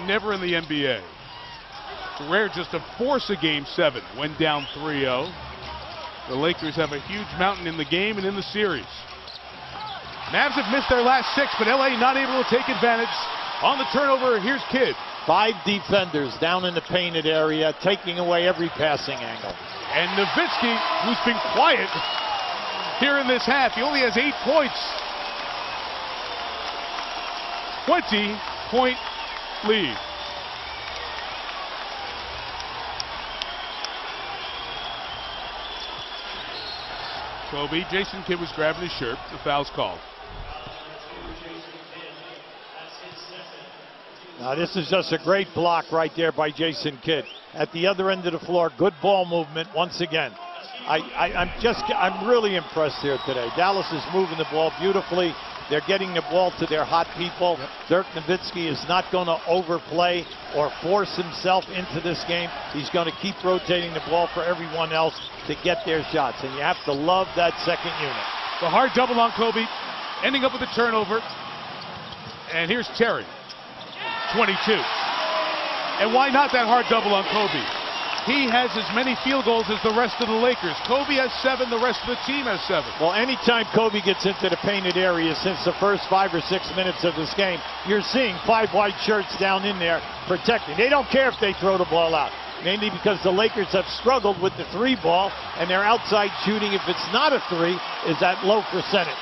never in the NBA. It's rare just to force a Game 7 when down 3-0. The Lakers have a huge mountain in the game and in the series. Mavs have missed their last 6, but LA not able to take advantage. On the turnover, here's Kidd. 5 defenders down in the painted area, taking away every passing angle. And Nowitzki, who's been quiet here in this half, he only has 8 points. 20-point lead. Kobe, Jason Kidd was grabbing his shirt. The foul's called. Now this is just a great block right there by Jason Kidd. At the other end of the floor, good ball movement once again. I'm really impressed here today. Dallas is moving the ball beautifully. They're getting the ball to their hot people. Dirk Nowitzki is not going to overplay or force himself into this game. He's going to keep rotating the ball for everyone else to get their shots. And you have to love that second unit. The hard double on Kobe, ending up with a turnover. And here's Terry, 22. And why not that hard double on Kobe? He has as many field goals as the rest of the Lakers. Kobe has 7, the rest of the team has 7. Well, anytime Kobe gets into the painted area since the first 5 or 6 minutes of this game, you're seeing 5 white shirts down in there protecting. They don't care if they throw the ball out, mainly because the Lakers have struggled with the 3 ball, and their outside shooting, if it's not a 3, is at low percentage.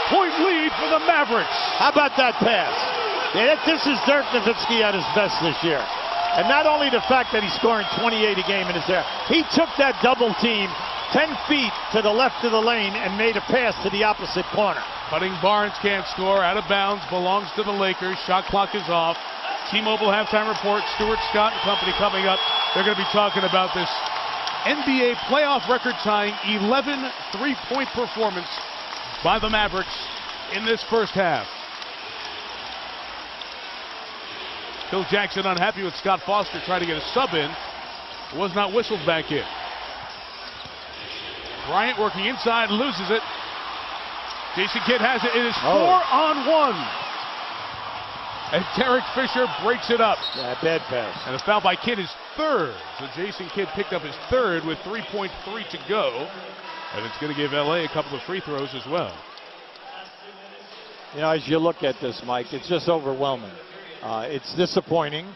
Point lead for the Mavericks. How about that pass? Yeah, this is Dirk Nowitzki at his best this year. And not only the fact that he's scoring 28 a game in his there, he took that double team 10 feet to the left of the lane and made a pass to the opposite corner. Cutting Barnes can't score, out of bounds, belongs to the Lakers. Shot clock is off. T-Mobile halftime report, Stuart Scott and company coming up. They're going to be talking about this NBA playoff record-tying 11 three-point performance by the Mavericks in this first half. Phil Jackson unhappy with Scott Foster trying to get a sub in. Was not whistled back in. Bryant working inside, loses it. Jason Kidd has it. It is 4-on-1. And Derek Fisher breaks it up. Yeah, bad pass. And a foul by Kidd is 3rd. So Jason Kidd picked up his 3rd with 3.3 to go. And it's going to give LA a couple of free throws as well. You know, as you look at this, Mike, it's just overwhelming. It's disappointing.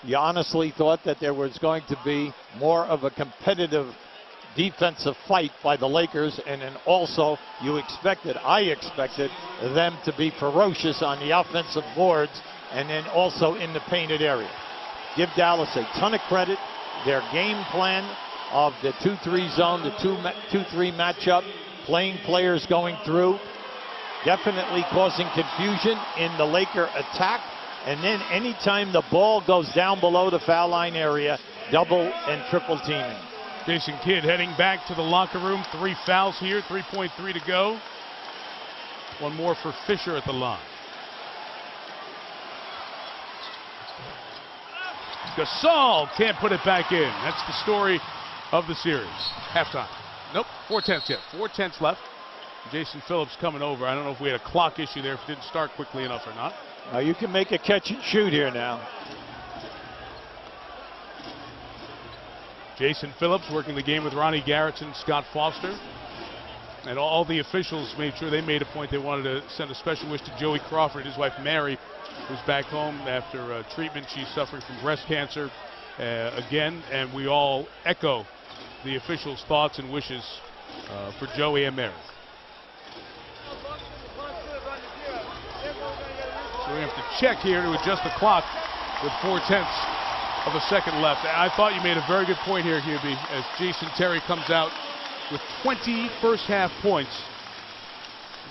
You honestly thought that there was going to be more of a competitive defensive fight by the Lakers, and then also I expected them to be ferocious on the offensive boards and then also in the painted area. Give Dallas a ton of credit. Their game plan of the 2-3 zone, the 2-3 matchup, playing players going through, definitely causing confusion in the Laker attack. And then anytime the ball goes down below the foul line area, double and triple teaming. Jason Kidd heading back to the locker room. 3 fouls here, 3.3 to go. One more for Fisher at the line. Gasol can't put it back in. That's the story of the series. Halftime. Nope, 4/10 yet. 4/10 left. Jason Phillips coming over. I don't know if we had a clock issue there, if it didn't start quickly enough or not. You can make a catch and shoot here now. Jason Phillips working the game with Ronnie Garrettson, Scott Foster. And all the officials made sure they made a point. They wanted to send a special wish to Joey Crawford, his wife Mary, who's back home after treatment. She's suffering from breast cancer again, and we all echo the officials' thoughts and wishes for Joey and Mary. So we have to check here to adjust the clock with 4/10 of a second left. I thought you made a very good point here, Hubie, as Jason Terry comes out with 20 first half points.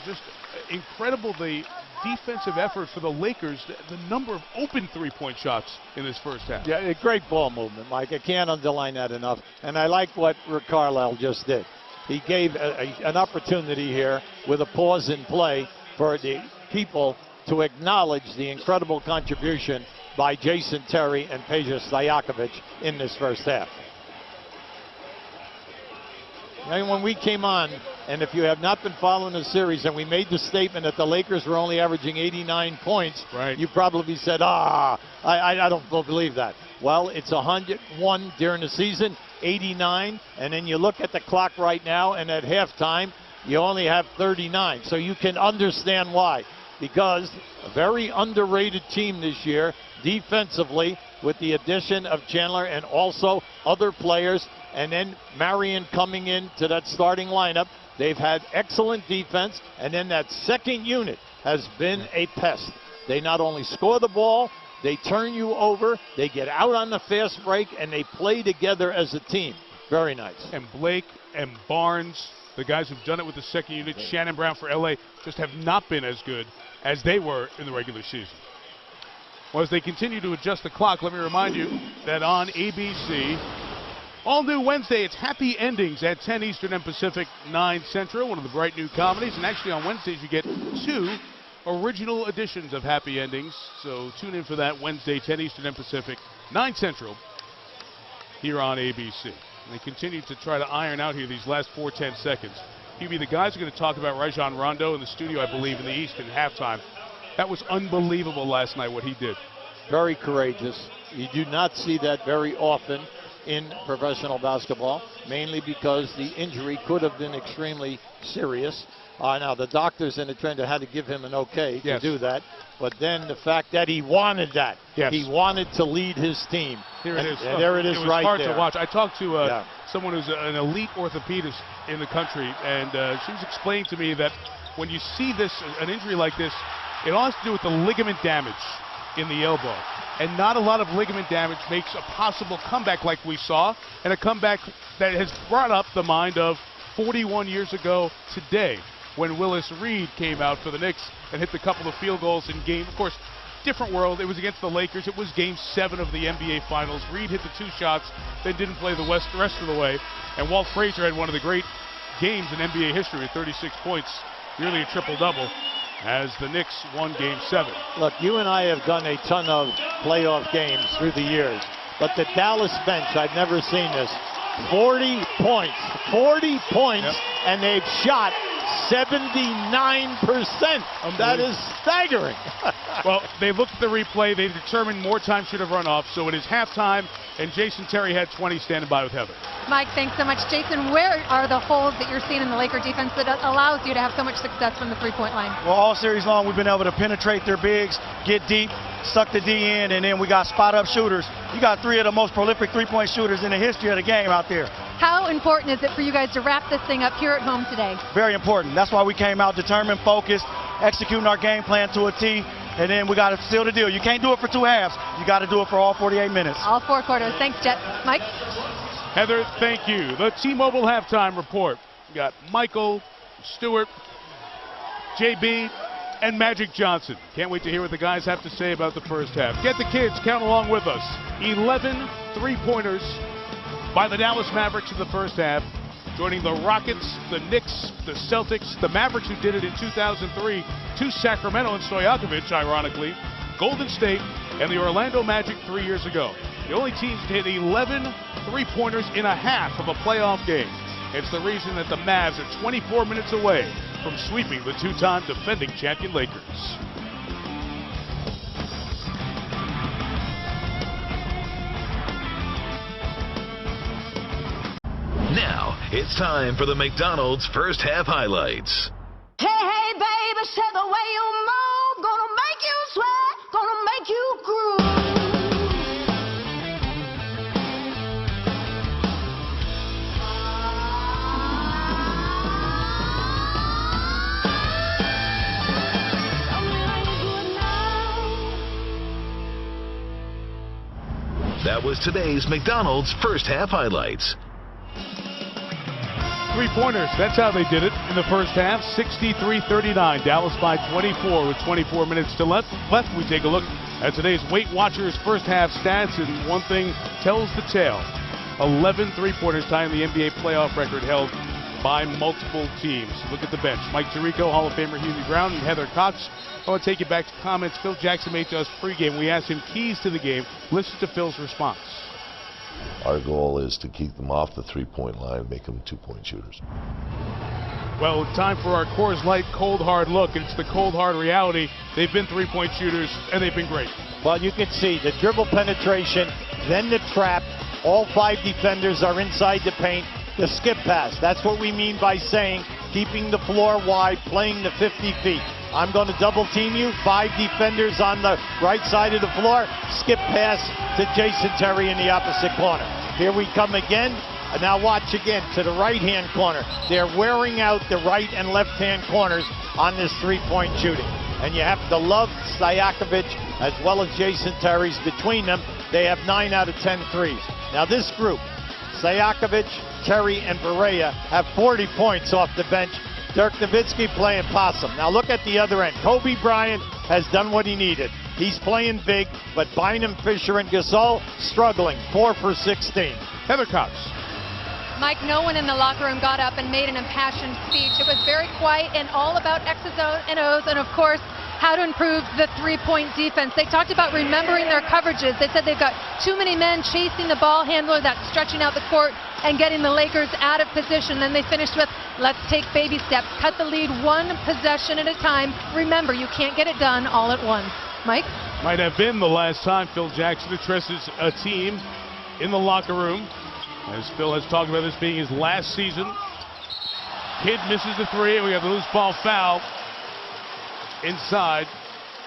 Just incredible, the defensive effort for the Lakers, the number of open three-point shots in this first half. Yeah, a great ball movement, Mike. I can't underline that enough. And I like what Rick Carlisle just did. He gave an opportunity here with a pause in play for the people to acknowledge the incredible contribution by Jason Terry and Peja Stojakovic in this first half. And when we came on And if you have not been following the series, and we made the statement that the Lakers were only averaging 89 points, right, you probably said, I don't believe that. Well, it's 101 during the season, 89, and then you look at the clock right now, and at halftime, you only have 39. So you can understand why. Because a very underrated team this year, defensively, with the addition of Chandler and also other players, and then Marion coming into that starting lineup. They've had excellent defense, and then that second unit has been a pest. They not only score the ball, they turn you over, they get out on the fast break, and they play together as a team. Very nice. And Blake and Barnes, the guys who've done it with the second unit, Shannon Brown for LA, just have not been as good as they were in the regular season. Well, as they continue to adjust the clock, let me remind you that on ABC, all new Wednesday, it's Happy Endings at 10 Eastern and Pacific, 9 Central, one of the bright new comedies. And actually on Wednesdays, you get 2 original editions of Happy Endings. So tune in for that Wednesday, 10 Eastern and Pacific, 9 Central, here on ABC. And they continue to try to iron out here these last 4-10 seconds. QB, the guys are going to talk about Rajon Rondo in the studio, I believe, in the East in halftime. That was unbelievable last night, what he did. Very courageous. You do not see that very often in professional basketball, mainly because the injury could have been extremely serious. Now, the doctors in the trend had to give him an okay to do that. But then the fact that he wanted that. Yes. He wanted to lead his team. Here it is. And there it is right there. It was hard to watch. I talked to someone who's an elite orthopedist in the country, and she was explaining to me that when you see this, an injury like this, it all has to do with the ligament damage in the elbow. And not a lot of ligament damage makes a possible comeback like we saw, and a comeback that has brought up the mind of 41 years ago today, when Willis Reed came out for the Knicks and hit a couple of field goals in game. Of course, different world. It was against the Lakers. It was Game 7 of the NBA Finals. Reed hit the 2 shots, then didn't play the rest of the way. And Walt Frazier had one of the great games in NBA history with 36 points, nearly a triple-double, as the Knicks won Game 7. Look, you and I have done a ton of playoff games through the years, but the Dallas bench, I've never seen this. 40 points, and they've shot 79%. That is staggering. Well, they looked at the replay. They determined more time should have run off. So it is halftime, and Jason Terry had 20 standing by with Heather. Mike, thanks so much. Jason, where are the holes that you're seeing in the Laker defense that allows you to have so much success from the three-point line? Well, all series long, we've been able to penetrate their bigs, get deep, suck the D in, and then we got spot-up shooters. You got 3 of the most prolific three-point shooters in the history of the game out there. How important is it for you guys to wrap this thing up here at home today? Very important. That's why we came out determined, focused, executing our game plan to a T, and then we got to seal the deal. You can't do it for 2 halves. You got to do it for all 48 minutes. All 4 quarters. Thanks, Jet. Mike? Heather, thank you. The T-Mobile halftime report. We got Michael, Stewart, JB, and Magic Johnson. Can't wait to hear what the guys have to say about the first half. Get the kids, count along with us. 11 three-pointers by the Dallas Mavericks in the first half, joining the Rockets, the Knicks, the Celtics, the Mavericks who did it in 2003, to Sacramento and Stojakovic, ironically, Golden State, and the Orlando Magic 3 years ago. The only teams to hit 11 three-pointers in a half of a playoff game. It's the reason that the Mavs are 24 minutes away from sweeping the 2-time defending champion Lakers. Now, it's time for the McDonald's first half highlights. Hey, hey, baby, say the way you move, gonna make you sweat, gonna make you groove. That was today's McDonald's first half highlights. Three-pointers, that's how they did it in the first half. 63-39, Dallas by 24 with 24 minutes to left. We take a look at today's Weight Watchers first half stats, and one thing tells the tale. 11 three-pointers, tying the NBA playoff record held by multiple teams. Look at the bench. Mike Tirico, Hall of Famer Hughley Brown, and Heather Cox. I want to take you back to comments Phil Jackson made to us pregame. We asked him keys to the game. Listen to Phil's response. Our goal is to keep them off the three-point line, make them two-point shooters. Well, time for our Coors Light cold hard look. It's the cold hard reality. They've been three-point shooters, and they've been great. Well, you can see the dribble penetration, then the trap. All 5 defenders are inside the paint. The skip pass. That's what we mean by saying keeping the floor wide, playing the 50 feet. I'm going to double team you. 5 defenders on the right side of the floor. Skip pass to Jason Terry in the opposite corner. Here we come again. Now watch again to the right-hand corner. They're wearing out the right and left-hand corners on this three-point shooting. And you have to love Stojakovic as well as Jason Terry's. Between them, they have 9 out of 10 threes. Now this group, Stojakovic, Terry, and Barea have 40 points off the bench. Dirk Nowitzki playing possum. Now look at the other end. Kobe Bryant has done what he needed. He's playing big, but Bynum, Fisher, and Gasol struggling. 4 for 16. Heather Cox. Mike, no one in the locker room got up and made an impassioned speech. It was very quiet and all about X's and O's, and of course, how to improve the three-point defense. They talked about remembering their coverages. They said they've got too many men chasing the ball handler, that's stretching out the court and getting the Lakers out of position. Then they finished with, let's take baby steps, cut the lead one possession at a time. Remember, you can't get it done all at once. Mike? Might have been the last time Phil Jackson addresses a team in the locker room. As Phil has talked about this being his last season. Kidd misses the three, and we have the loose ball foul inside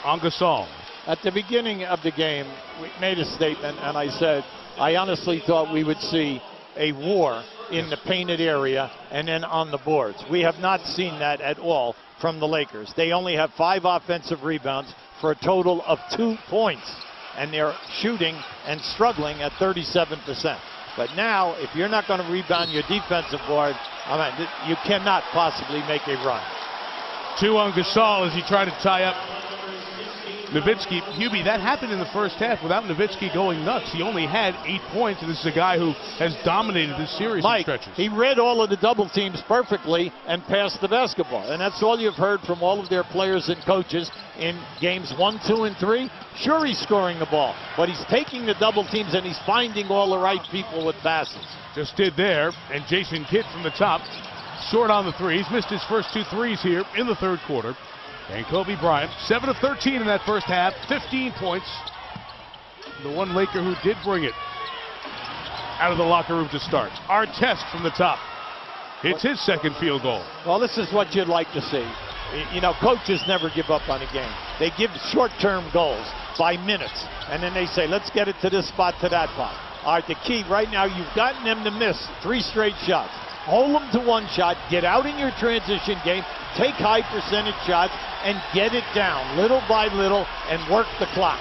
on Gasol. At the beginning of the game, we made a statement, and I said, I honestly thought we would see a war in the painted area and then on the boards. We have not seen that at all from the Lakers. They only have 5 offensive rebounds for a total of 2 points, and they're shooting and struggling at 37%. But now, if you're not going to rebound your defensive board, I mean, you cannot possibly make a run. 2 on Gasol as he tried to tie up Nowitzki. Hubie, that happened in the first half without Nowitzki going nuts. He only had 8 points, and this is a guy who has dominated this series in stretches. He read all of the double teams perfectly and passed the basketball. And that's all you've heard from all of their players and coaches in games 1, 2, and 3. Sure, he's scoring the ball, but he's taking the double teams and he's finding all the right people with passes. Just did there, and Jason Kidd from the top, short on the three. He's missed his first 2 threes here in the third quarter. And Kobe Bryant, 7 of 13 in that first half, 15 points. The one Laker who did bring it out of the locker room to start. Artest from the top. It's his second field goal. Well, this is what you'd like to see. You know, coaches never give up on a game. They give short-term goals by minutes, and then they say, let's get it to this spot, to that spot. All right, the key right now, you've gotten them to miss 3 straight shots. Hold them to 1 shot, get out in your transition game, take high percentage shots, and get it down little by little and work the clock.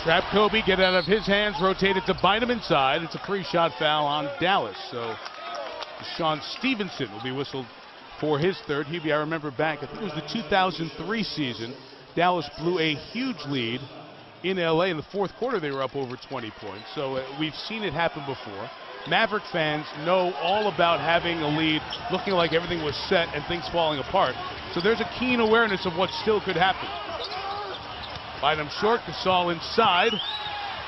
Trap Kobe, get out of his hands, rotate it to Bynum inside. It's a free shot foul on Dallas. So Sean Stevenson will be whistled for his third. Hubie, I remember back, I think it was the 2003 season, Dallas blew a huge lead in LA. In the fourth quarter, they were up over 20 points. So we've seen it happen before. Maverick fans know all about having a lead, looking like everything was set and things falling apart. So there's a keen awareness of what still could happen. Bynum short, Gasol inside.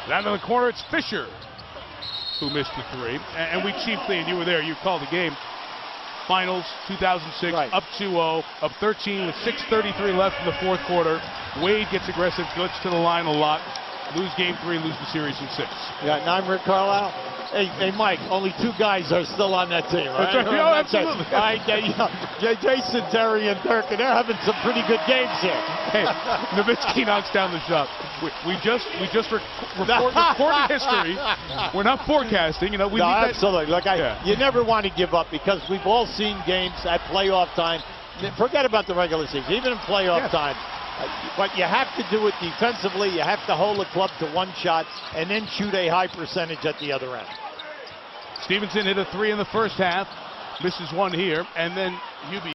Down in the corner, it's Fisher who missed the three. And we chiefly, and you were there, you called the game. Finals 2006, right. Up 2-0, up 13 with 6:33 left in the fourth quarter. Wade gets aggressive, gets to the line a lot. Lose game 3, lose the series in 6. Yeah, Nymer Carlisle. Hey, Mike, only 2 guys are still on that team, right? That's right. Oh, absolutely. All right, Jason Terry and Dirk, and they're having some pretty good games here. Hey, Nowitzki knocks down the shot. We just recorded history. We're not forecasting. You know, we need that. Absolutely. Look, you never want to give up because we've all seen games at playoff time. Forget about the regular season, even in playoff time. But you have to do it defensively. You have to hold the club to 1 shot and then shoot a high percentage at the other end. Stevenson hit a 3 in the first half, misses 1 here, and then Hubie.